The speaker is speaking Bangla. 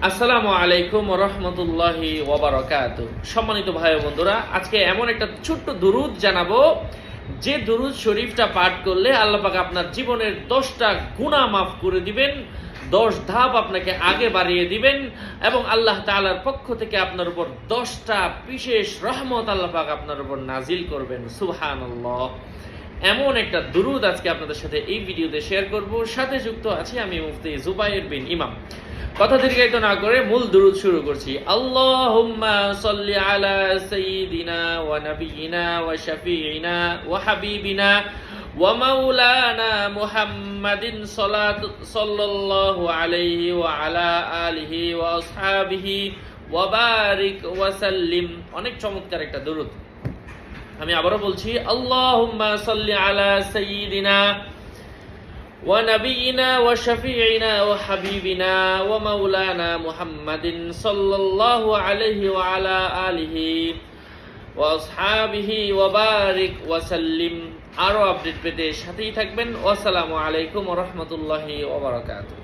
আসসালামু আলাইকুম ওয়া রাহমাতুল্লাহি ওয়া বারাকাতুহু। সম্মানিত ভাই ও বন্ধুরা, আজকে এমন একটা ছোট্ট দুরূদ জানাবো যে দুরূদ শরীফটা পাঠ করলে আল্লাহ পাক আপনার জীবনের 10টা গুনাহ মাফ করে দিবেন, 10 ধাপ আপনাকে আগে বাড়িয়ে দিবেন এবং আল্লাহ তাআলার পক্ষ থেকে আপনার উপর 10টা বিশেষ রহমত আল্লাহ পাক আপনার উপর নাজিল করবেন। সুবহানাল্লাহ। এমন একটা দুরূদ আজকে আপনাদের সাথে এই ভিডিওতে শেয়ার করব। সাথে যুক্ত আছি আমি মুফতি জুবায়ের বিন ইমাম। কথা দীর্ঘায়িত না করে মূল দুরূদ শুরু করছি। আল্লাহুম্মা সাল্লি আলা সাইয়্যিদিনা ওয়া নাবিয়িনা ওয়া শাফিঈনা ওয়া হাবিবিনা ওয়া মাওলানা মুহাম্মাদিন সাল্লাল্লাহু আলাইহি ওয়া আলা আলিহি ওয়া আসহাবিহি ওয়া বারিক ওয়া সাল্লিম। অনেক চমৎকার একটা দুরূদ। আমি আবারো বলছি, আল্লাহুম্মা সাল্লি আলা সাইয়্যিদিনা ওয়া নাবিয়িনা ওয়া শাফিঈনা ওয়া হাবিবিনা ওয়া মাওলানা মুহাম্মাদিন সাল্লাল্লাহু আলাইহি ওয়া আলা আলিহি ওয়া আসহাবিহি ওয়া বারিক ওয়া সাল্লিম। আরো আপডেট পেতে সাথেই থাকবেন। আসসালামু আলাইকুম ওয়া রাহমাতুল্লাহি ওয়া বারাকাতুহু।